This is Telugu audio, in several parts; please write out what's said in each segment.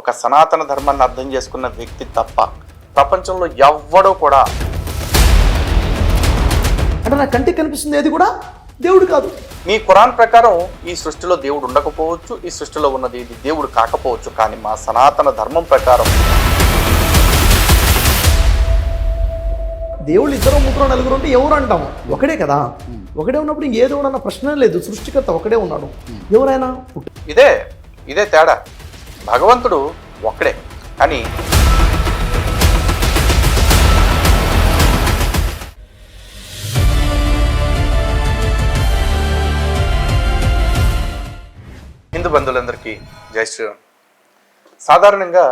ఒక సనాతన ధర్మాన్ని అర్థం చేసుకున్న వ్యక్తి తప్ప ప్రపంచంలో ఎవ్వడూ కూడా. అంటే నా కంటికి కనిపిస్తుంది ఏది కూడా దేవుడు కాదు. మీ ఖురాన్ ప్రకారం ఈ సృష్టిలో దేవుడు ఉండకపోవచ్చు, ఈ సృష్టిలో ఉన్నది ఇది దేవుడు కాకపోవచ్చు, కానీ మా సనాతన ధర్మం ప్రకారం దేవుళ్ళు ఇద్దరు ముగ్గురు నలుగురు ఉంటే ఎవరు అంటాము? ఒకడే కదా. ఒకడే ఉన్నప్పుడు ఇంకే దేవుడు అన్న ప్రశ్న లేదు. సృష్టికర్త ఒకడే ఉన్నాడు. ఎవరైనా ఇదే తేడా. భగవంతుడు ఒక్కడే, కానీ హిందూ బంధువులందరికీ జై శ్రీరామ్. సాధారణంగా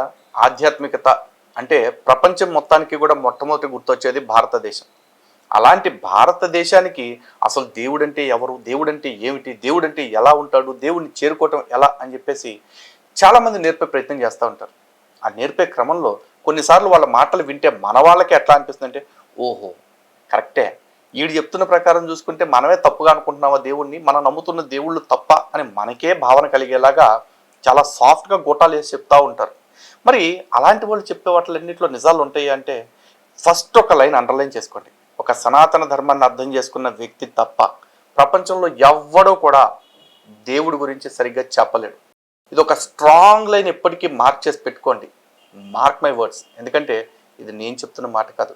ఆధ్యాత్మికత అంటే ప్రపంచం మొత్తానికి కూడా మొట్టమొదటి గుర్తొచ్చేది భారతదేశం. అలాంటి భారతదేశానికి అసలు దేవుడంటే ఎవరు, దేవుడంటే ఏమిటి, దేవుడంటే ఎలా ఉంటాడు, దేవుడిని చేరుకోవటం ఎలా అని చెప్పేసి చాలామంది నేర్పే ప్రయత్నం చేస్తూ ఉంటారు. ఆ నేర్పే క్రమంలో కొన్నిసార్లు వాళ్ళ మాటలు వింటే మన వాళ్ళకి ఎట్లా అనిపిస్తుంది అంటే, ఓహో కరెక్టే, వీడు చెప్తున్న ప్రకారం చూసుకుంటే మనమే తప్పుగా అనుకుంటున్నావా దేవుణ్ణి, మనం నమ్ముతున్న దేవుళ్ళు తప్ప అని మనకే భావన కలిగేలాగా చాలా సాఫ్ట్గా గోటాలు వేసి చెప్తూ ఉంటారు. మరి అలాంటి వాళ్ళు చెప్పే వాటిలన్నింటిలో నిజాలు ఉంటాయి అంటే ఫస్ట్ ఒక లైన్ అండర్లైన్ చేసుకోండి. ఒక సనాతన ధర్మాన్ని అర్థం చేసుకున్న వ్యక్తి తప్ప ప్రపంచంలో ఎవ్వడూ కూడా దేవుడి గురించి సరిగ్గా చెప్పలేడు. ఇది ఒక స్ట్రాంగ్ లైన్ ఎప్పటికీ మార్క్ చేసి పెట్టుకోండి. Mark my words. ఎందుకంటే ఇది నేను చెప్తున్న మాట కాదు,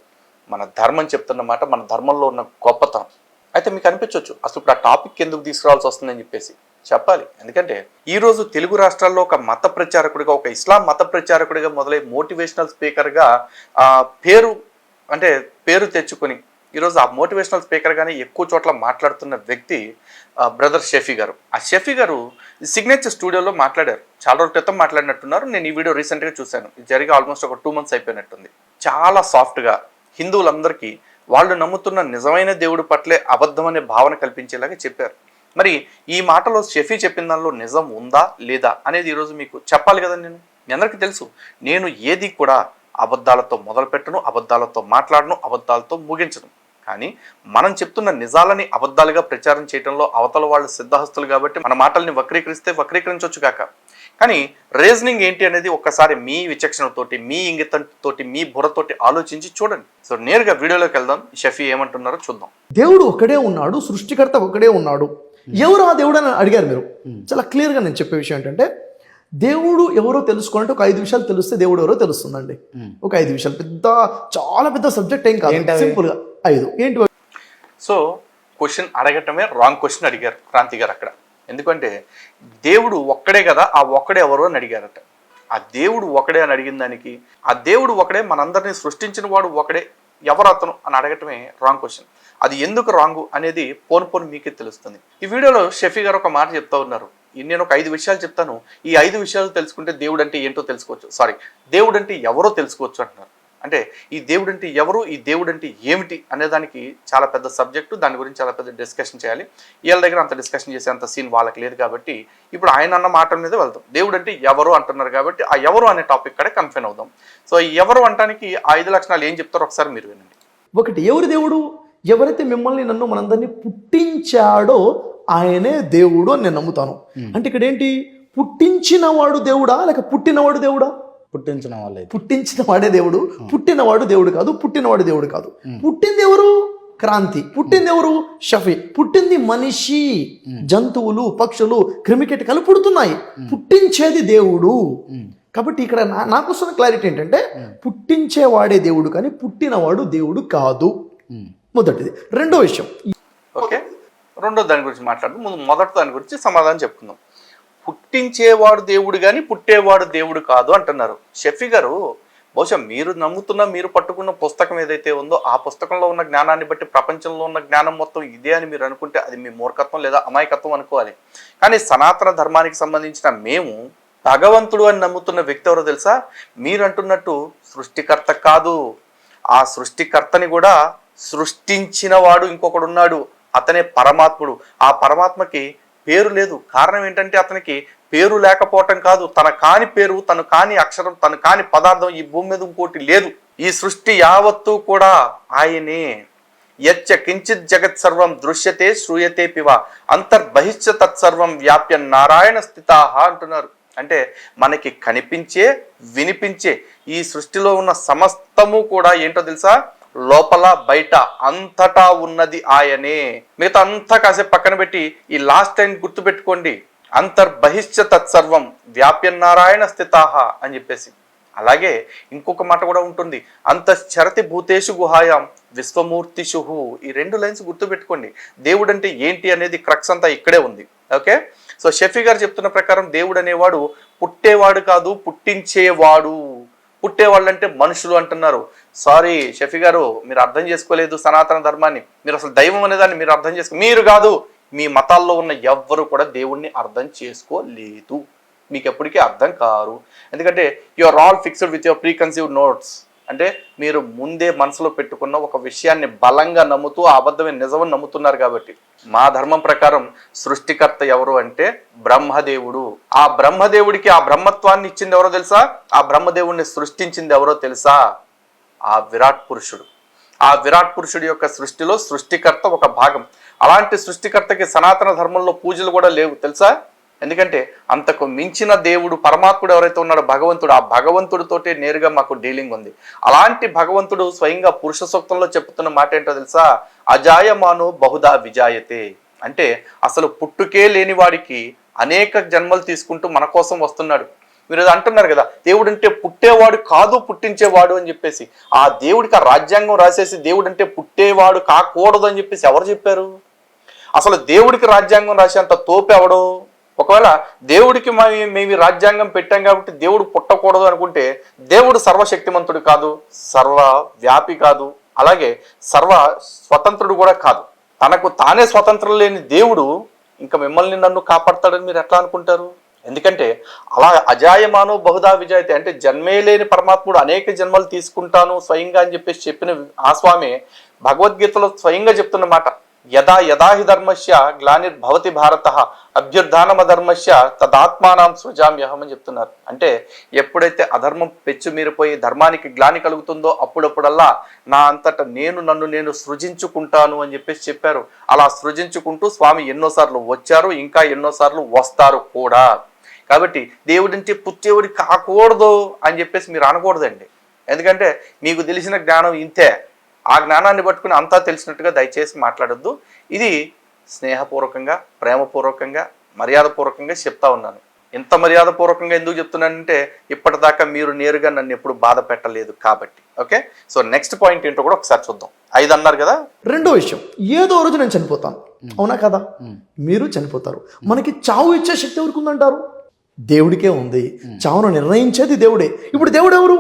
మన ధర్మం చెప్తున్న మాట, మన ధర్మంలో ఉన్న గొప్పతనం. అయితే మీకు అనిపించవచ్చు అసలు ఇప్పుడు ఆ టాపిక్ ఎందుకు తీసుకురావాల్సి వస్తుందని చెప్పేసి చెప్పాలి. ఎందుకంటే ఈరోజు తెలుగు రాష్ట్రాల్లో ఒక మత ప్రచారకుడిగా, ఒక ఇస్లాం మత ప్రచారకుడిగా మొదలై మోటివేషనల్ స్పీకర్గా పేరు తెచ్చుకొని ఈరోజు ఆ మోటివేషనల్ స్పీకర్గానే ఎక్కువ చోట్ల మాట్లాడుతున్న వ్యక్తి బ్రదర్ షఫీ గారు. ఆ షఫీ గారు సిగ్నేచర్ స్టూడియోలో మాట్లాడారు. చాలా రోజుల క్రితం మాట్లాడినట్టున్నారు. నేను ఈ వీడియో రీసెంట్గా చూశాను. ఇది జరిగి ఆల్మోస్ట్ ఒక 2 months అయిపోయినట్టుంది. చాలా సాఫ్ట్గా హిందువులందరికీ వాళ్ళు నమ్ముతున్న నిజమైన దేవుడి పట్లే అబద్ధం అనే భావన కల్పించేలాగా చెప్పారు. మరి ఈ మాటలో షఫీ చెప్పిన దానిలో నిజం ఉందా లేదా అనేది ఈరోజు మీకు చెప్పాలి కదా. మీ అందరికీ తెలుసు, నేను ఏది కూడా అబద్ధాలతో మొదలు పెట్టను, అబద్ధాలతో మాట్లాడను, అబద్ధాలతో ముగించను. కానీ మనం చెప్తున్న నిజాలని అబద్ధాలుగా ప్రచారం చేయడంలో అవతల వాళ్ళు సిద్ధహస్తులు కాబట్టి మన మాటల్ని వక్రీకరిస్తే వక్రీకరించవచ్చు కాక, కానీ రీజనింగ్ ఏంటి అనేది ఒక్కసారి మీ విచక్షణతోటి, మీ ఇంగితంతోటి, మీ బుర్రతోటి ఆలోచించి చూడండి. సో నేరుగా వీడియోలోకి వెళ్దాం. షఫీ ఏమంటున్నారో చూద్దాం. దేవుడు ఒకడే ఉన్నాడు, సృష్టికర్త ఒకడే ఉన్నాడు. ఎవరు ఆ దేవుడు అని అడిగారు మీరు. చాలా క్లియర్గా నేను చెప్పే విషయం ఏంటంటే, దేవుడు ఎవరో తెలుసుకోవాలంటే ఒక 5 విషయాలు తెలిస్తే దేవుడు ఎవరో తెలుస్తుందండి. ఒక 5 విషయాలు, చాలా పెద్ద సబ్జెక్ట్ ఏం కాదు, సింపుల్గా 5 ఏంటి. సో క్వశ్చన్ అడగటమే రాంగ్ క్వశ్చన్ అడిగారు క్రాంతి గారు అక్కడ. ఎందుకంటే దేవుడు ఒక్కడే కదా, ఆ ఒక్కడే ఎవరు అని అడిగారట. ఆ దేవుడు ఒకడే అని అడిగిన దానికి, ఆ దేవుడు ఒకడే, మనందరినీ సృష్టించిన వాడు ఒకడే, ఎవరు అతను అని అడగటమే రాంగ్ క్వశ్చన్. అది ఎందుకు రాంగు అనేది పోను మీకే తెలుస్తుంది. ఈ వీడియోలో షఫీ గారు ఒక మాట చెప్తా ఉన్నారు. నేను ఒక 5 విషయాలు చెప్తాను, ఈ 5 విషయాలు తెలుసుకుంటే దేవుడు అంటే ఏంటో తెలుసుకోవచ్చు, దేవుడు అంటే ఎవరో తెలుసుకోవచ్చు అంటున్నారు. అంటే ఈ దేవుడు అంటే ఎవరు, ఈ దేవుడు అంటే ఏమిటి అనే దానికి చాలా పెద్ద సబ్జెక్టు. దాని గురించి చాలా పెద్ద డిస్కషన్ చేయాలి. వీళ్ళ దగ్గర అంత డిస్కషన్ చేసే అంత సీన్ వాళ్ళకి లేదు కాబట్టి ఇప్పుడు ఆయన అన్న మాట మీద వెళ్తాం. దేవుడు అంటే ఎవరు అంటున్నారు కాబట్టి ఆ ఎవరు అనే టాపిక్ కడే కన్ఫైన్ అవుదాం. సో ఈ ఎవరు అంటానికి ఆ 5 లక్షణాలు ఏం చెప్తారో ఒకసారి మీరు వినండి. ఒకటి, ఎవరు దేవుడు? ఎవరైతే మిమ్మల్ని నన్ను మనందరినీ పుట్టించాడో ఆయనే దేవుడు అని నేను నమ్ముతాను. అంటే ఇక్కడ ఏంటి, పుట్టించినవాడు దేవుడా లేక పుట్టినవాడు దేవుడా? పుట్టించిన వాడే దేవుడు, పుట్టినవాడు దేవుడు కాదు, పుట్టినవాడు దేవుడు కాదు. పుట్టింది ఎవరు? క్రాంతి. పుట్టింది ఎవరు? షఫీ. పుట్టింది మనిషి, జంతువులు, పక్షులు, క్రిమికీటకాలు పుడుతున్నాయి. పుట్టించేది దేవుడు. కాబట్టి ఇక్కడ నాకు వస్తున్న క్లారిటీ ఏంటంటే, పుట్టించేవాడే దేవుడు కానీ పుట్టినవాడు దేవుడు కాదు. మొదటిది. రెండో విషయం, ఓకే, రెండో దాని గురించి మాట్లాడు. మొదటి దాని గురించి సమాధానం చెప్పుకుందాం. పుట్టించేవాడు దేవుడు కానీ పుట్టేవాడు దేవుడు కాదు అంటున్నారు. షఫీ గారు, బహుశా మీరు నమ్ముతున్న, మీరు పట్టుకున్న పుస్తకం ఏదైతే ఉందో ఆ పుస్తకంలో ఉన్న జ్ఞానాన్ని బట్టి ప్రపంచంలో ఉన్న జ్ఞానం మొత్తం ఇదే అని మీరు అనుకుంటే అది మీ మూర్ఖత్వం లేదా అమాయకత్వం అనుకోవాలి. కానీ సనాతన ధర్మానికి సంబంధించిన మేము భగవంతుడు అని నమ్ముతున్న వ్యక్తి ఎవరో తెలుసా? మీరు అంటున్నట్టు సృష్టికర్త కాదు. ఆ సృష్టికర్తని కూడా సృష్టించిన వాడు ఇంకొకడు ఉన్నాడు, అతనే పరమాత్ముడు. ఆ పరమాత్మకి పేరు లేదు. కారణం ఏంటంటే అతనికి పేరు లేకపోవటం కాదు, తన కాని పేరు, తను కాని అక్షరం, తను కాని పదార్థం ఈ భూమి మీద ఇంకోటి లేదు. ఈ సృష్టి యావత్తు కూడా ఆయనే. యచ్చ కించిత్ జగత్ సర్వం దృశ్యతే శ్రూయతే పివ అంతర్బహిష్య తత్సర్వం వ్యాప్య నారాయణ స్థితాహ అంటున్నారు. అంటే మనకి కనిపించే వినిపించే ఈ సృష్టిలో ఉన్న సమస్తము కూడా ఏంటో తెలుసా, లోపల బయట అంతటా ఉన్నది ఆయనే. మిగతా అంతా కాసేపు పక్కన పెట్టి ఈ లాస్ట్ టైం గుర్తుపెట్టుకోండి, అంతర్బహిష్ట తత్సర్వం వ్యాప్యన్నారాయణ స్థితాహ అని చెప్పేసి. అలాగే ఇంకొక మాట కూడా ఉంటుంది, అంతశ్చరతి భూతేషు గుహాయాం విశ్వమూర్తిషు. ఈ 2 లైన్స్ గుర్తుపెట్టుకోండి. దేవుడు అంటే ఏంటి అనేది క్రక్స్ అంతా ఇక్కడే ఉంది. ఓకే, సో షఫీ గారు చెప్తున్న ప్రకారం దేవుడు అనేవాడు పుట్టేవాడు కాదు, పుట్టించేవాడు. పుట్టేవాళ్ళు అంటే మనుషులు అంటున్నారు. సారీ షఫీ గారు, మీరు అర్థం చేసుకోలేదు సనాతన ధర్మాన్ని. మీరు అసలు దైవం అనేదాన్ని మీరు అర్థం మీరు కాదు, మీ మతాల్లో ఉన్న ఎవ్వరు కూడా దేవుణ్ణి అర్థం చేసుకోలేదు. మీకు ఎప్పటికీ అర్థం కారు. ఎందుకంటే you are all fixed with your preconceived notes. అంటే మీరు ముందే మనసులో పెట్టుకున్న ఒక విషయాన్ని బలంగా నమ్ముతూ ఆ అబద్ధమే నిజమని నమ్ముతున్నారు. కాబట్టి మా ధర్మం ప్రకారం సృష్టికర్త ఎవరు అంటే బ్రహ్మదేవుడు. ఆ బ్రహ్మదేవుడికి ఆ బ్రహ్మత్వాన్ని ఇచ్చింది ఎవరో తెలుసా? ఆ బ్రహ్మదేవుడిని సృష్టించింది ఎవరో తెలుసా? ఆ విరాట్ పురుషుడు. ఆ విరాట్ పురుషుడి యొక్క సృష్టిలో సృష్టికర్త ఒక భాగం. అలాంటి సృష్టికర్తకి సనాతన ధర్మంలో పూజలు కూడా లేవు తెలుసా? ఎందుకంటే అంతకు మించిన దేవుడు పరమాత్ముడు ఎవరైతే ఉన్నాడో భగవంతుడు, ఆ భగవంతుడితోటే నేరుగా మాకు డీలింగ్ ఉంది. అలాంటి భగవంతుడు స్వయంగా పురుష సూక్తంలో చెప్తున్న మాట ఏంటో తెలుసా? అజాయమాను బహుదా విజాయతే. అంటే అసలు పుట్టుకే లేని వాడికి అనేక జన్మలు తీసుకుంటూ మన కోసం వస్తున్నాడు. మీరు అంటున్నారు కదా, దేవుడు అంటే పుట్టేవాడు కాదు పుట్టించేవాడు అని చెప్పేసి. ఆ దేవుడికి ఆ రాజ్యాంగం రాసేసి దేవుడు అంటే పుట్టేవాడు కాకూడదు అని చెప్పేసి ఎవరు చెప్పారు? అసలు దేవుడికి రాజ్యాంగం రాసేంత తోపెవడు? ఒకవేళ దేవుడికి మేము రాజ్యాంగం పెట్టాం కాబట్టి దేవుడు పుట్టకూడదు అనుకుంటే దేవుడు సర్వశక్తిమంతుడు కాదు, సర్వ వ్యాపి కాదు, అలాగే సర్వ స్వతంత్రుడు కూడా కాదు. తనకు తానే స్వతంత్రం లేని దేవుడు ఇంకా మిమ్మల్ని నన్ను కాపాడతాడని మీరు ఎట్లా అనుకుంటారు? ఎందుకంటే అలా అజాయమానో బహుదా విజాయతే అంటే జన్మే లేని పరమాత్ముడు అనేక జన్మలు తీసుకుంటాను స్వయంగా అని చెప్పేసి చెప్పిన ఆ స్వామి భగవద్గీతలో స్వయంగా చెప్తున్న మాట, యదా యదా హి ధర్మస్య గ్లానిర్భవతి భారత అభ్యుత్థానమ ధర్మస్య తదాత్మానం సృజామ్యహం అని చెప్తున్నారు. అంటే ఎప్పుడైతే అధర్మం పెచ్చు మీరిపోయి ధర్మానికి గ్లాని కలుగుతుందో అప్పుడప్పుడల్లా నా అంతట నన్ను నేను సృజించుకుంటాను అని చెప్పేసి చెప్పారు. అలా సృజించుకుంటూ స్వామి ఎన్నోసార్లు వచ్చారు, ఇంకా ఎన్నోసార్లు వస్తారు కూడా. కాబట్టి దేవుడింటే పుట్టేవాడి కాకూడదు అని చెప్పేసి మీరు అనకూడదండి. ఎందుకంటే మీకు తెలిసిన జ్ఞానం ఇంతే. ఆ జ్ఞానాన్ని పట్టుకుని అంతా తెలిసినట్టుగా దయచేసి మాట్లాడొద్దు. ఇది స్నేహపూర్వకంగా, ప్రేమపూర్వకంగా, మర్యాదపూర్వకంగా చెప్తా ఉన్నాను. ఎంత మర్యాదపూర్వకంగా ఎందుకు చెప్తున్నానంటే ఇప్పటిదాకా మీరు నేరుగా నన్ను ఎప్పుడు బాధ పెట్టలేదు కాబట్టి. ఓకే, సో నెక్స్ట్ పాయింట్ ఏంటో కూడా ఒకసారి చూద్దాం. 5 అన్నారు కదా. రెండో విషయం, ఏదో రోజు నేను చనిపోతాను, అవునా కదా? మీరు చనిపోతారు. మనకి చావు ఇచ్చే శక్తి ఎవరికి ఉందంటారు? దేవుడికే ఉంది. చావును నిర్ణయించేది దేవుడే. ఇప్పుడు దేవుడు ఎవరు?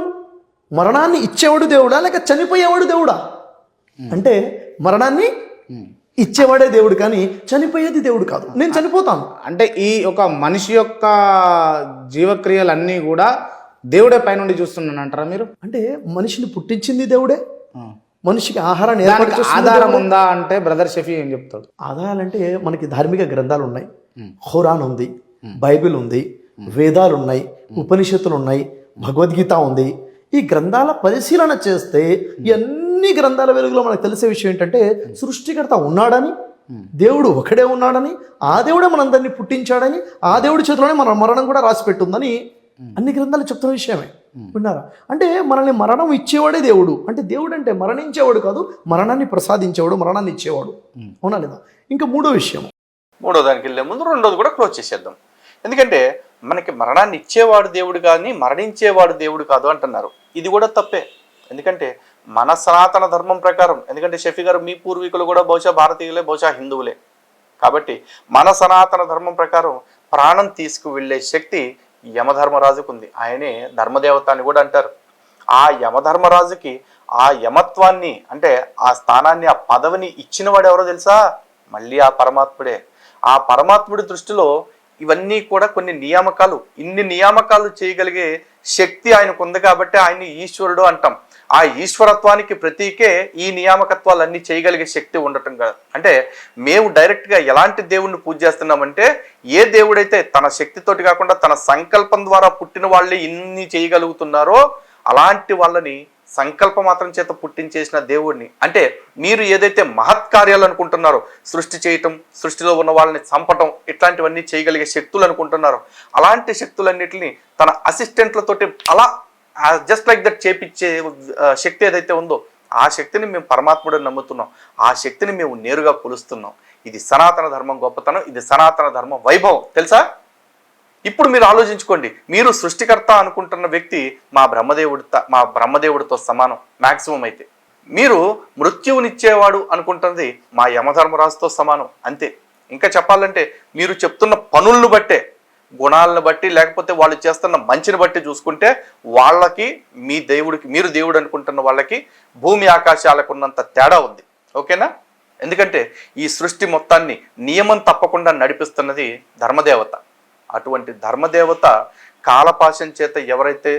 మరణాన్ని ఇచ్చేవాడు దేవుడా లేక చనిపోయేవాడు దేవుడా? అంటే మరణాన్ని ఇచ్చేవాడే దేవుడు కానీ చనిపోయేది దేవుడు కాదు. నేను చనిపోతాను అంటే ఈ ఒక మనిషి యొక్క జీవక్రియలన్నీ కూడా దేవుడే పైనుండి చూస్తున్నాను అంటారా మీరు? అంటే మనిషిని పుట్టించింది దేవుడే, మనిషికి ఆహారాన్ని ఆధారం ఉందా అంటే బ్రదర్ షఫీ ఏం చెప్తాడు? ఆధారాలంటే మనకి ధార్మిక గ్రంథాలు ఉన్నాయి. ఖురాన్ ఉంది, బైబిల్ ఉంది, వేదాలు ఉన్నాయి, ఉపనిషత్తులు ఉన్నాయి, భగవద్గీత ఉంది. ఈ గ్రంథాల పరిశీలన చేస్తే అన్ని గ్రంథాల వెలుగులో మనకు తెలిసే విషయం ఏంటంటే సృష్టికర్త ఉన్నాడని, దేవుడు ఒకడే ఉన్నాడని, ఆ దేవుడే మనందరినీ పుట్టించాడని, ఆ దేవుడి చేతిలోనే మన మరణం కూడా రాసి పెట్టుందని అన్ని గ్రంథాలు చెప్తున్న విషయమే. విన్నారా? అంటే మనల్ని మరణం ఇచ్చేవాడే దేవుడు. అంటే దేవుడు అంటే మరణించేవాడు కాదు, మరణాన్ని ప్రసాదించేవాడు, మరణాన్ని ఇచ్చేవాడు. అవునా లేదా? ఇంకా మూడో దానికి వెళ్ళే ముందు రెండోది కూడా క్లోజ్ చేసేద్దాం. ఎందుకంటే మనకి మరణాన్ని ఇచ్చేవాడు దేవుడు కానీ మరణించేవాడు దేవుడు కాదు అంటున్నారు. ఇది కూడా తప్పే. ఎందుకంటే మన సనాతన ధర్మం ప్రకారం, ఎందుకంటే షఫీ గారు మీ పూర్వీకులు కూడా బహుశా భారతీయులే, బహుశా హిందువులే. కాబట్టి మన సనాతన ధర్మం ప్రకారం ప్రాణం తీసుకువెళ్ళే శక్తి యమధర్మరాజుకు ఉంది. ఆయనే ధర్మదేవత అని కూడా అంటారు. ఆ యమధర్మరాజుకి ఆ యమత్వాన్ని అంటే ఆ స్థానాన్ని, ఆ పదవిని ఇచ్చిన వాడు ఎవరో తెలుసా? మళ్ళీ ఆ పరమాత్ముడే. ఆ పరమాత్ముడి దృష్టిలో ఇవన్నీ కూడా కొన్ని నియామకాలు, ఇన్ని నియామకాలు చేయగలిగే శక్తి ఆయనకు ఉంది కాబట్టి ఆయన్ని ఈశ్వరుడు అంటాం. ఆ ఈశ్వరత్వానికి ప్రతీకే ఈ నియామకత్వాలన్నీ చేయగలిగే శక్తి ఉండటం కాదు. అంటే మేము డైరెక్ట్గా ఎలాంటి దేవుణ్ణి పూజ చేస్తున్నామంటే, ఏ దేవుడైతే తన శక్తితోటి కాకుండా తన సంకల్పం ద్వారా పుట్టిన వాళ్ళే ఇన్ని చేయగలుగుతున్నారో అలాంటి వాళ్ళని సంకల్ప మాత్రం చేత పుట్టించేసిన దేవుడిని, అంటే మీరు ఏదైతే మహత్కార్యాలు అనుకుంటున్నారో, సృష్టి చేయటం, సృష్టిలో ఉన్న వాళ్ళని చంపటం, ఇట్లాంటివన్నీ చేయగలిగే శక్తులు అనుకుంటున్నారో, అలాంటి శక్తులన్నిటిని తన అసిస్టెంట్లతోటి అలా జస్ట్ లైక్ దట్ చేపించే శక్తి ఏదైతే ఉందో, ఆ శక్తిని మేము పరమాత్ముడిని నమ్ముతున్నాం. ఆ శక్తిని మేము నేరుగా కొలుస్తున్నాం. ఇది సనాతన ధర్మం గొప్పతనం, ఇది సనాతన ధర్మం వైభవం, తెలుసా? ఇప్పుడు మీరు ఆలోచించుకోండి, మీరు సృష్టికర్త అనుకుంటున్న వ్యక్తి మా బ్రహ్మదేవుడితో సమానం మ్యాక్సిమం అయితే. మీరు మృత్యువునిచ్చేవాడు అనుకుంటున్నది మా యమధర్మరాజుతో సమానం, అంతే. ఇంకా చెప్పాలంటే మీరు చెప్తున్న పనులను బట్టే, గుణాలను బట్టి, లేకపోతే వాళ్ళు చేస్తున్న మంచిని బట్టి చూసుకుంటే వాళ్ళకి మీరు దేవుడు అనుకుంటున్న వాళ్ళకి భూమి ఆకాశాలకు ఉన్నంత తేడా ఉంది. ఓకేనా? ఎందుకంటే ఈ సృష్టి మొత్తాన్ని నియమం తప్పకుండా నడిపిస్తున్నది ధర్మదేవత. అటువంటి ధర్మదేవత కాలపాశం చేత ఎవరైతే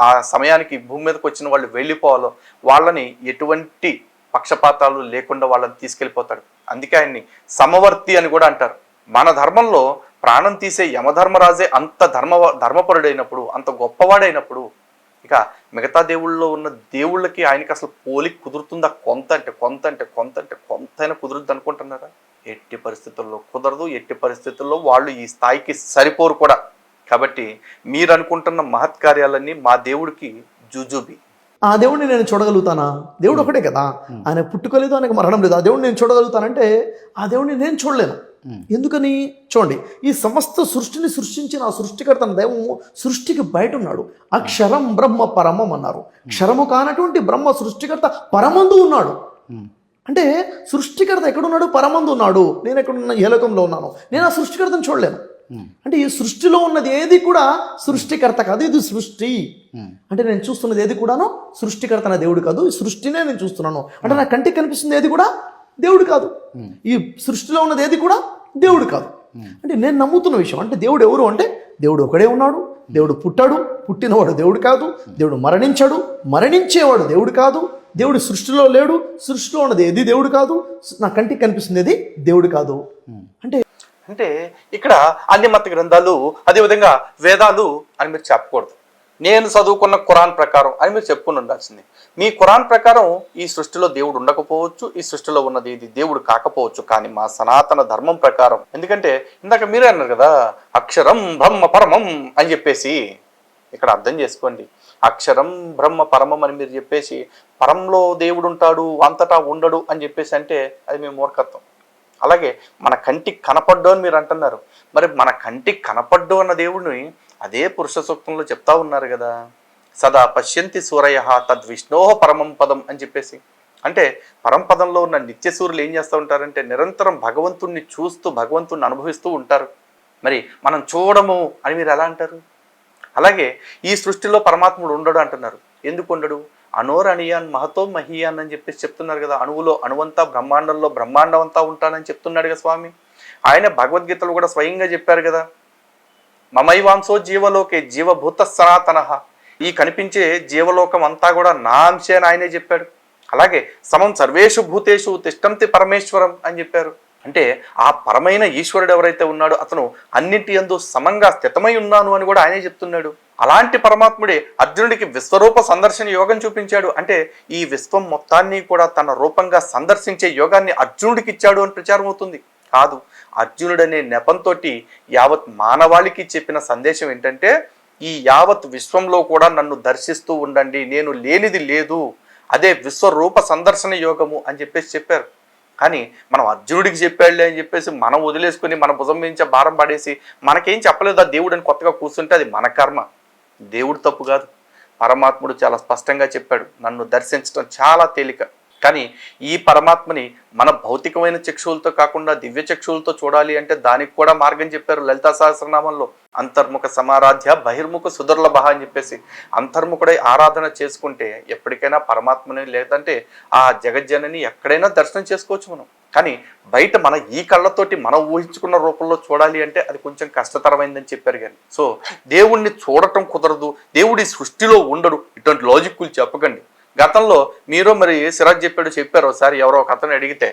ఆ సమయానికి భూమి మీదకి వచ్చిన వాళ్ళు వెళ్ళిపోవాలో వాళ్ళని ఎటువంటి పక్షపాతాలు లేకుండా వాళ్ళని తీసుకెళ్ళిపోతాడు. అందుకే ఆయన్ని సమవర్తి అని కూడా అంటారు. మన ధర్మంలో ప్రాణం తీసే యమధర్మరాజే అంత ధర్మపరుడైనప్పుడు, అంత గొప్పవాడైనప్పుడు, ఇక మిగతా దేవుళ్ళలో ఉన్న దేవుళ్ళకి ఆయనకి అసలు పోలిక కుదురుతుందా? కొంతైనా కుదురుద్ది అనుకుంటున్నారా? ఎట్టి పరిస్థితుల్లో కుదరదు. ఎట్టి పరిస్థితుల్లో వాళ్ళు ఈ స్థాయికి సరిపోరు కూడా. కాబట్టి మీరు అనుకుంటున్న మహత్కార్యాలన్నీ మా దేవుడికి జూజూబి. ఆ దేవుడిని నేను చూడగలుగుతానా? దేవుడు ఒకటే కదా, ఆయన పుట్టుకలేదు, ఆయనకు మరణం లేదు. ఆ దేవుడిని నేను చూడగలుగుతానంటే ఆ దేవుడిని నేను చూడలేను. ఎందుకని? చూడండి, ఈ సమస్త సృష్టిని సృష్టించిన ఆ సృష్టికర్త దైవము సృష్టికి బయట ఉన్నాడు. అక్షరం బ్రహ్మ పరమం అన్నారు. క్షరము కానటువంటి బ్రహ్మ సృష్టికర్త పరమందు ఉన్నాడు. అంటే సృష్టికర్త ఎక్కడున్నాడు? పరమందు ఉన్నాడు. నేను ఎక్కడున్నా? ఏ లోకంలో ఉన్నాను. నేను ఆ సృష్టికర్తను చూడలేను. అంటే ఈ సృష్టిలో ఉన్నది ఏది కూడా సృష్టికర్త కాదు, ఇది సృష్టి. అంటే నేను చూస్తున్నది ఏది కూడాను సృష్టికర్త నా దేవుడు కాదు, ఈ సృష్టినే నేను చూస్తున్నాను. అంటే నా కంటికి కనిపిస్తుంది ఏది కూడా దేవుడు కాదు, ఈ సృష్టిలో ఉన్నది ఏది కూడా దేవుడు కాదు. అంటే నేను నమ్ముతున్న విషయం అంటే దేవుడు ఎవరు అంటే దేవుడు ఒకడే ఉన్నాడు. దేవుడు పుట్టాడు, పుట్టినవాడు దేవుడు కాదు. దేవుడు మరణించాడు, మరణించేవాడు దేవుడు కాదు. దేవుడు సృష్టిలో లేడు, సృష్టిలో ఉన్నది ఏది దేవుడు కాదు. నా కంటికి కనిపిస్తుంది ఏది దేవుడు కాదు. అంటే ఇక్కడ అన్ని మత గ్రంథాలు, అదేవిధంగా వేదాలు అని మీరు చెప్పకూడదు. నేను చదువుకున్న ఖురాన్ ప్రకారం అని మీరు చెప్పుకుని ఉండాల్సింది. మీ ఖురాన్ ప్రకారం ఈ సృష్టిలో దేవుడు ఉండకపోవచ్చు, ఈ సృష్టిలో ఉన్నది ఇది దేవుడు కాకపోవచ్చు, కానీ మా సనాతన ధర్మం ప్రకారం, ఎందుకంటే ఇందాక మీరే అన్నారు కదా అక్షరం బ్రహ్మ పరమం అని చెప్పేసి, ఇక్కడ అర్థం చేసుకోండి. అక్షరం బ్రహ్మ పరమం అని మీరు చెప్పేసి పరంలో దేవుడు ఉంటాడు, అంతటా ఉండడు అని చెప్పేసి అంటే అది మీ మూర్ఖత్వం. అలాగే మన కంటికి కనపడ్డు అని మీరు అంటున్నారు. మరి మన కంటికి కనపడ్డు అన్న దేవుడిని అదే పురుష సూక్తంలో చెప్తా ఉన్నారు కదా, సదా పశ్యంతి సూరయ తద్విష్ణోహ పరమం పదం అని చెప్పేసి. అంటే పరంపదంలో ఉన్న నిత్య సూర్యులు ఏం చేస్తూ ఉంటారంటే నిరంతరం భగవంతుణ్ణి చూస్తూ భగవంతుణ్ణి అనుభవిస్తూ ఉంటారు. మరి మనం చూడము అని మీరు ఎలా అంటారు? అలాగే ఈ సృష్టిలో పరమాత్ముడు ఉండడు అంటున్నారు. ఎందుకు ఉండడు? అనోరణీయాన్ మహతో మహీయాన్ అని చెప్పేసి చెప్తున్నారు కదా. అణువులో అణువంతా, బ్రహ్మాండంలో బ్రహ్మాండం అంతా ఉంటానని చెప్తున్నాడు కదా స్వామి. ఆయన భగవద్గీతలో కూడా స్వయంగా చెప్పారు కదా, మమైవాంశో జీవలోకే జీవభూత సనాతన. ఈ కనిపించే జీవలోకం అంతా కూడా నా అంశే అని ఆయనే చెప్పాడు. అలాగే సమం సర్వేషు భూతేషు తిష్టంతి పరమేశ్వరం అని చెప్పారు. అంటే ఆ పరమైన ఈశ్వరుడు ఎవరైతే ఉన్నాడో అతను అన్నింటి యందు సమంగా స్థితమై ఉన్నాను అని కూడా ఆయనే చెప్తున్నాడు. అలాంటి పరమాత్ముడే అర్జునుడికి విశ్వరూప సందర్శన యోగం చూపించాడు. అంటే ఈ విశ్వం మొత్తాన్ని కూడా తన రూపంగా సందర్శించే యోగాన్ని అర్జునుడికి ఇచ్చాడు అని ప్రచారం అవుతుంది. కాదు, అర్జునుడనే నెపంతో యావత్ మానవాళికి చెప్పిన సందేశం ఏంటంటే ఈ యావత్ విశ్వంలో కూడా నన్ను దర్శిస్తూ ఉండండి, నేను లేనిది లేదు, అదే విశ్వరూప సందర్శన యోగము అని చెప్పేసి చెప్పారు. కానీ మనం అర్జునుడికి చెప్పాడులే అని చెప్పేసి మనం వదిలేసుకుని మన భుజం మీద భారం పడేసి మనకేం చెప్పలేదు ఆ దేవుడు అని కొత్తగా కూర్చుంటే అది మన కర్మ. దేవుడు తప్పు కాదు. పరమాత్ముడు చాలా స్పష్టంగా చెప్పాడు, నన్ను దర్శించడం చాలా తేలిక. కానీ ఈ పరమాత్మని మన భౌతికమైన చక్షువులతో కాకుండా దివ్య చక్షువులతో చూడాలి అంటే దానికి కూడా మార్గం చెప్పారు లలితా సహస్రనామంలో. అంతర్ముఖ సమారాధ్య బహిర్ముఖ సుదుర్లభ అని చెప్పేసి అంతర్ముఖుడై ఆరాధన చేసుకుంటే ఎప్పటికైనా పరమాత్మని లేదంటే ఆ జగజ్జనని ఎక్కడైనా దర్శనం చేసుకోవచ్చు మనం. కానీ బయట మన ఈ కళ్ళతోటి మనం ఊహించుకున్న రూపంలో చూడాలి అంటే అది కొంచెం కష్టతరమైందని చెప్పారు. కానీ సో దేవుణ్ణి చూడటం కుదరదు, దేవుడి సృష్టిలో ఉండడు, ఇటువంటి లాజిక్లు చెప్పకండి. గతంలో మీరు మరి సిరాజ్ చెప్పారు ఒకసారి ఎవరో ఒక అతను అడిగితే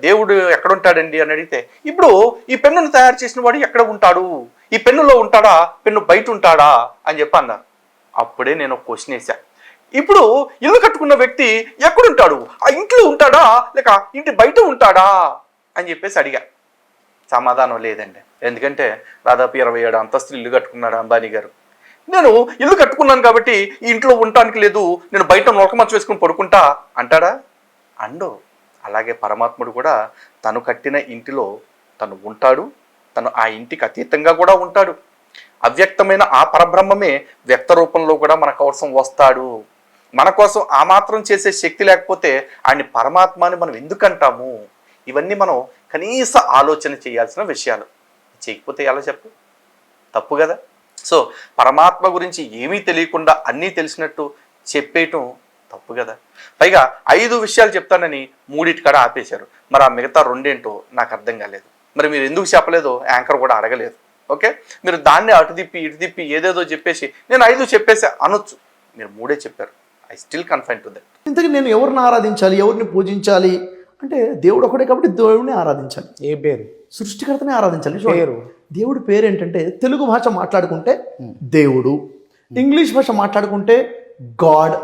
దేవుడు ఎక్కడుంటాడండి అని అడిగితే, ఇప్పుడు ఈ పెన్నును తయారు చేసిన వాడు ఎక్కడ ఉంటాడు, ఈ పెన్నులో ఉంటాడా, పెన్ను బయట ఉంటాడా అని చెప్పి అన్నారు. అప్పుడే నేను ఒక క్వశ్చన్ వేసా, ఇప్పుడు ఇల్లు కట్టుకున్న వ్యక్తి ఎక్కడుంటాడు? ఆ ఇంట్లో ఉంటాడా లేక ఇంటి బయట ఉంటాడా అని చెప్పేసి అడిగా. సమాధానం లేదండి. ఎందుకంటే దాదాపు 27 అంతస్తులు ఇల్లు కట్టుకున్నాడు అంబానీ గారు. నేను ఇల్లు కట్టుకున్నాను కాబట్టి ఈ ఇంట్లో ఉండటానికి లేదు, నేను బయట నొలకమంచం వేసుకుని పడుకుంటా అంటాడా? అండు. అలాగే పరమాత్ముడు కూడా తను కట్టిన ఇంటిలో తను ఉంటాడు, తను ఆ ఇంటికి అతీతంగా కూడా ఉంటాడు. అవ్యక్తమైన ఆ పరబ్రహ్మమే వ్యక్త రూపంలో కూడా మన కోసం వస్తాడు. మన కోసం ఆ మాత్రం చేసే శక్తి లేకపోతే ఆయన్ని పరమాత్మ అని మనం ఎందుకు అంటాము? ఇవన్నీ మనం కనీస ఆలోచన చేయాల్సిన విషయాలు. చేయకపోతే ఎలా చెప్పు? తప్పు కదా. సో పరమాత్మ గురించి ఏమీ తెలియకుండా అన్నీ తెలిసినట్టు చెప్పేయటం తప్పు కదా. పైగా 5 విషయాలు చెప్తానని 3 కాడ ఆపేశారు. మరి ఆ మిగతా 2 ఏంటో నాకు అర్థం కాలేదు. మరి మీరు ఎందుకు చెప్పలేదో యాంకర్ కూడా అడగలేదు. ఓకే, మీరు దాన్ని అటు తిప్పి ఇటు తిప్పి ఏదేదో చెప్పేసి నేను 5 చెప్పేసి అనొచ్చు. మీరు 3 చెప్పారు. I still confine to that. ఇంతకీ నేను ఎవరిని ఆరాధించాలి, ఎవరిని పూజించాలి అంటే దేవుడు ఒకటే కాబట్టి దేవుడిని ఆరాధించాలి. ఏ పేరు? సృష్టికర్తనే ఆరాధించాలి. పేరు? దేవుడి పేరు ఏంటంటే తెలుగు భాష మాట్లాడుకుంటే దేవుడు, ఇంగ్లీష్ భాష మాట్లాడుకుంటే గాడ్,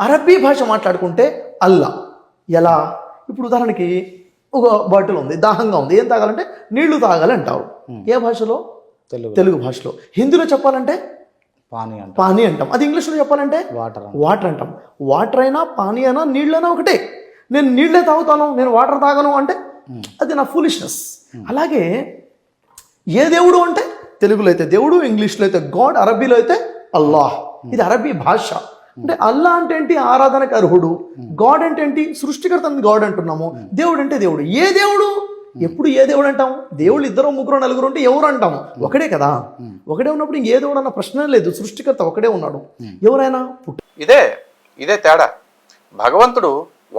అరబీ భాష మాట్లాడుకుంటే అల్లా. ఎలా? ఇప్పుడు ఉదాహరణకి ఒక బాటిల్ ఉంది, దాహంగా ఉంది, ఏం తాగాలంటే నీళ్లు తాగాలి అంటావు. ఏ భాషలో? తెలుగు భాషలో. హిందీలో చెప్పాలంటే పానీ అంటాం. అది ఇంగ్లీష్లో చెప్పాలంటే వాటర్ అంటాం. వాటర్ అయినా పానీ అయినా నీళ్ళైనా ఒకటే. నేను నీళ్ళే తాగుతాను, నేను వాటర్ తాగను అంటే అది నా ఫూలిష్నెస్. అలాగే ఏ దేవుడు అంటే తెలుగులో అయితే దేవుడు, ఇంగ్లీష్లో అయితే గాడ్, అరబీలో అయితే అల్లాహ్. ఇది అరబీ భాష. అంటే అల్లా అంటే ఏంటి? ఆరాధనకు అర్హుడు. గాడ్ అంటే ఏంటి? సృష్టికర్తని గాడ్ అంటున్నాము. దేవుడు అంటే దేవుడు. ఏ దేవుడు? ఎప్పుడు ఏ దేవుడు అంటాం? దేవుళ్ళు 2, 3, 4 ఉంటే ఎవరు అంటాము? ఒకడే కదా. ఒకడే ఉన్నప్పుడు ఇంకే దేవుడు అన్న ప్రశ్న లేదు. సృష్టికర్త ఒకడే ఉన్నాడు. ఎవరైనా ఇదే తేడా. భగవంతుడు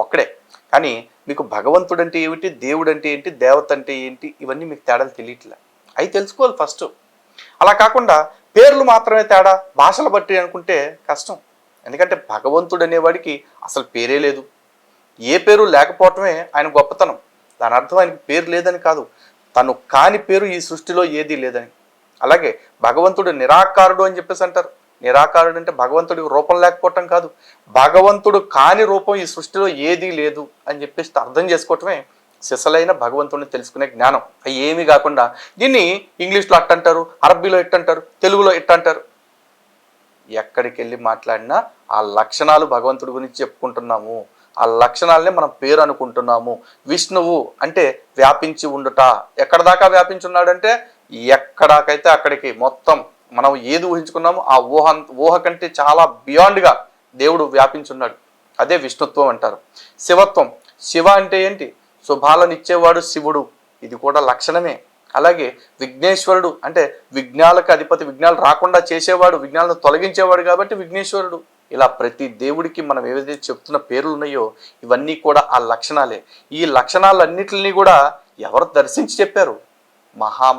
ఒక్కడే. కానీ మీకు భగవంతుడు అంటే ఏమిటి, దేవుడు అంటే ఏంటి, దేవత అంటే ఏంటి, ఇవన్నీ మీకు తేడాలు తెలియట్లే. అవి తెలుసుకోవాలి ఫస్ట్. అలా కాకుండా పేర్లు మాత్రమే తేడా, భాషలు బట్టి అనుకుంటే కష్టం. ఎందుకంటే భగవంతుడు అనేవాడికి అసలు పేరే లేదు. ఏ పేరు లేకపోవటమే ఆయన గొప్పతనం. దాని అర్థం ఆయనకి పేరు లేదని కాదు, తను కాని పేరు ఈ సృష్టిలో ఏదీ లేదని. అలాగే భగవంతుడు నిరాకారుడు అని చెప్పేసి అంటారు. నిరాకారుడు అంటే భగవంతుడికి రూపం లేకపోవటం కాదు, భగవంతుడు కాని రూపం ఈ సృష్టిలో ఏదీ లేదు అని చెప్పేసి అర్థం చేసుకోవటమే సిసలైన భగవంతుడిని తెలుసుకునే జ్ఞానం. అవి ఏమీ కాకుండా దీన్ని ఇంగ్లీష్లో అట్టంటారు, అరబ్బీలో ఎట్టంటారు, తెలుగులో ఎట్టంటారు. ఎక్కడికి వెళ్ళి మాట్లాడినా ఆ లక్షణాలు భగవంతుడి గురించి చెప్పుకుంటున్నాము. ఆ లక్షణాలనే మనం పేరు అనుకుంటున్నాము. విష్ణువు అంటే వ్యాపించి ఉండుట. ఎక్కడ దాకా వ్యాపించి ఉన్నాడంటే ఎక్కడాకైతే అక్కడికి మొత్తం మనం ఏది ఊహించుకున్నామో ఆ ఊహ కంటే చాలా బియాండ్గా దేవుడు వ్యాపించున్నాడు. అదే విష్ణుత్వం అంటారు. శివత్వం. శివ అంటే ఏంటి? శుభాలను ఇచ్చేవాడు శివుడు. ఇది కూడా లక్షణమే. అలాగే విఘ్నేశ్వరుడు అంటే విఘ్నాలకు అధిపతి, విఘ్నాలు రాకుండా చేసేవాడు, విఘ్నాలను తొలగించేవాడు కాబట్టి విఘ్నేశ్వరుడు. ఇలా ప్రతి దేవుడికి మనం ఏవైతే చెప్తున్న పేర్లు ఉన్నాయో ఇవన్నీ కూడా ఆ లక్షణాలే. ఈ లక్షణాలన్నిటిని కూడా ఎవరు దర్శించి చెప్పారు?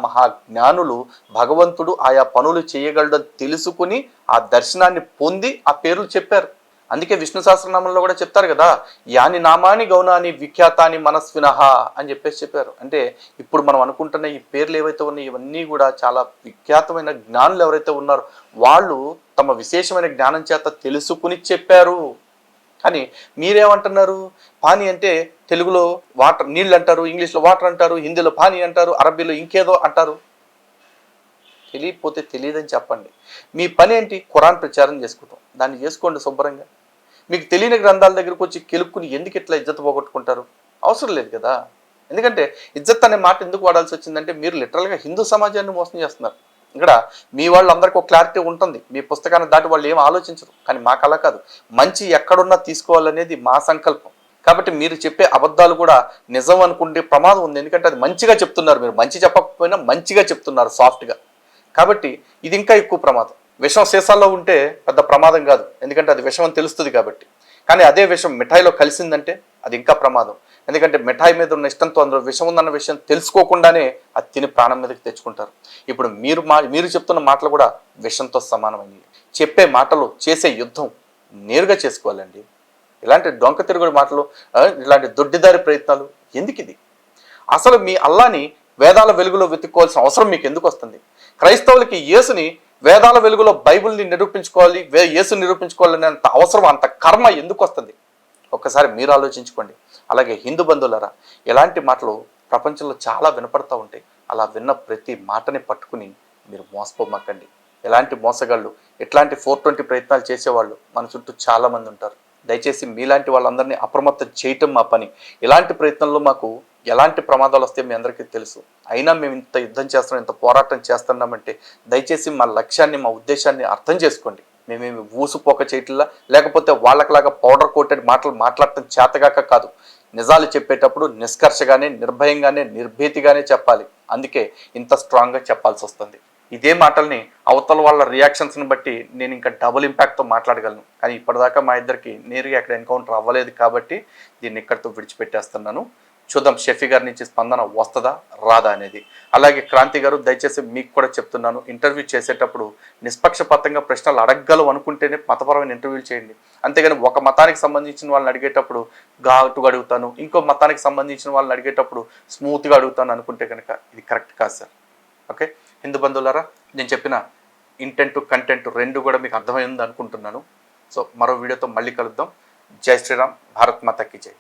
మహాజ్ఞానులు. భగవంతుడు ఆయా పనులు చేయగలడని తెలుసుకుని ఆ దర్శనాన్ని పొంది ఆ పేర్లు చెప్పారు. అందుకే విష్ణు సహస్రనామంలో కూడా చెప్తారు కదా, యాని నామాని గౌనాని విఖ్యాతాని మనస్వినః అని చెప్పారు. అంటే ఇప్పుడు మనం అనుకుంటున్న ఈ పేర్లు ఏవైతే ఉన్నాయో ఇవన్నీ కూడా చాలా విఖ్యాతమైన జ్ఞానులు ఎవరైతే ఉన్నారో వాళ్ళు తమ విశేషమైన జ్ఞానం చేత తెలుసుకుని చెప్పారు. కానీ మీరేమంటున్నారు? పానీ అంటే తెలుగులో వాటర్, నీళ్ళు అంటారు, ఇంగ్లీష్లో వాటర్ అంటారు, హిందీలో పానీ అంటారు, అరబీలో ఇంకేదో అంటారు. తెలియకపోతే తెలియదని చెప్పండి. మీ పని ఏంటి? ఖురాన్ ప్రచారం చేసుకుంటాం. దాన్ని చేసుకోండి శుభ్రంగా. మీకు తెలియని గ్రంథాల దగ్గరకు వచ్చి కెలుక్కుని ఎందుకు ఇట్లా ఇజ్జత్ పోగొట్టుకుంటారు? అవసరం లేదు కదా. ఎందుకంటే ఇజ్జత్ అనే మాట ఎందుకు వాడాల్సి వచ్చిందంటే మీరు లిటరల్గా హిందూ సమాజాన్ని మోసం చేస్తున్నారు. ఇక్కడ మీ వాళ్ళందరికీ ఒక క్లారిటీ ఉంటుంది. మీ పుస్తకాన్ని దాటి వాళ్ళు ఏం ఆలోచించరు. కానీ మాకు అలా కాదు. మంచి ఎక్కడున్నా తీసుకోవాలనేది మా సంకల్పం. కాబట్టి మీరు చెప్పే అబద్ధాలు కూడా నిజం అనుకుంటే ప్రమాదం ఉంది. ఎందుకంటే అది మంచిగా చెప్తున్నారు. మీరు మంచి చెప్పకపోయినా మంచిగా చెప్తున్నారు సాఫ్ట్గా. కాబట్టి ఇది ఇంకా ఎక్కువ ప్రమాదం. విషం సీసాల్లో ఉంటే పెద్ద ప్రమాదం కాదు, ఎందుకంటే అది విషం అని తెలుస్తుంది కాబట్టి. కానీ అదే విషం మిఠాయిలో కలిసిందంటే అది ఇంకా ప్రమాదం. ఎందుకంటే మిఠాయి మీద ఉన్న ఇష్టంతో అందులో విషం ఉందన్న విషయం తెలుసుకోకుండానే అది తిని ప్రాణం మీదకి తెచ్చుకుంటారు. ఇప్పుడు మీరు చెప్తున్న మాటలు కూడా విషంతో సమానమైనవి. చెప్పే మాటలు చేసే యుద్ధం నేరుగా చేసుకోవాలండి. ఇలాంటి డొంక తిరుగుడు మాటలు, ఇలాంటి దొడ్డిదారి ప్రయత్నాలు ఎందుకు? ఇది అసలు మీ అల్లాని వేదాల వెలుగులో వెతుక్కోవాల్సిన అవసరం మీకు ఎందుకు వస్తుంది? క్రైస్తవులకి యేసుని వేదాల వెలుగులో బైబిల్ని నిరూపించుకోవాలి, యేసు నిరూపించుకోవాలనే అంత అవసరం, అంత కర్మ ఎందుకు వస్తుంది? ఒక్కసారి మీరు ఆలోచించుకోండి. అలాగే హిందూ బంధువులారా, ఎలాంటి మాటలు ప్రపంచంలో చాలా వినపడతా ఉంటాయి. అలా విన్న ప్రతి మాటని పట్టుకుని మీరు మోసపోమాకండి. ఎలాంటి మోసగాళ్ళు, ఎట్లాంటి 420 ప్రయత్నాలు చేసేవాళ్ళు మన చుట్టూ చాలామంది ఉంటారు. దయచేసి మీలాంటి వాళ్ళందరినీ అప్రమత్తం చేయటం మా పని. ఇలాంటి ప్రయత్నంలో మాకు ఎలాంటి ప్రమాదాలు వస్తాయో మీ అందరికీ తెలుసు. అయినా మేము ఇంత యుద్ధం చేస్తున్నాం, ఇంత పోరాటం చేస్తున్నామంటే దయచేసి మా లక్ష్యాన్ని, మా ఉద్దేశాన్ని అర్థం చేసుకోండి. మేమేమి ఊసుపోక చేయట్లా, లేకపోతే వాళ్ళకిలాగా పౌడర్ కోటెడ్ మాటలు మాట్లాడటం చేతగాక కాదు. నిజాలు చెప్పేటప్పుడు నిష్కర్షగానే, నిర్భయంగానే, నిర్భీతిగానే చెప్పాలి. అందుకే ఇంత స్ట్రాంగ్గా చెప్పాల్సి వస్తుంది. ఇదే మాటల్ని అవతల వాళ్ళ రియాక్షన్స్ని బట్టి నేను ఇంకా డబుల్ ఇంపాక్ట్తో మాట్లాడగలను. కానీ ఇప్పటిదాకా మా ఇద్దరికి నేరుగా ఎక్కడ ఎన్కౌంటర్ అవ్వలేదు కాబట్టి దీన్ని ఇక్కడితో విడిచిపెట్టేస్తున్నాను. చూద్దాం షఫీ గారి నుంచి స్పందన వస్తుందా రాదా అనేది. అలాగే క్రాంతి గారు, దయచేసి మీకు కూడా చెప్తున్నాను, ఇంటర్వ్యూ చేసేటప్పుడు నిష్పక్షపాతంగా ప్రశ్నలు అడగగలవు అనుకుంటేనే మతపరమైన ఇంటర్వ్యూలు చేయండి. అంతేగాని ఒక మతానికి సంబంధించిన వాళ్ళని అడిగేటప్పుడు ఘాటుగా అడుగుతాను, ఇంకో మతానికి సంబంధించిన వాళ్ళని అడిగేటప్పుడు స్మూత్గా అడుగుతాను అనుకుంటే కనుక ఇది కరెక్ట్ కాదు సార్. ఓకే, హిందూ బంధువులారా, నేను చెప్పిన ఇంటెంట్ కంటెంట్ రెండు కూడా మీకు అర్థమైంది అనుకుంటున్నాను. సో మరో వీడియోతో మళ్ళీ కలుద్దాం. జై శ్రీరామ్, భారత్ మాతాకి జై.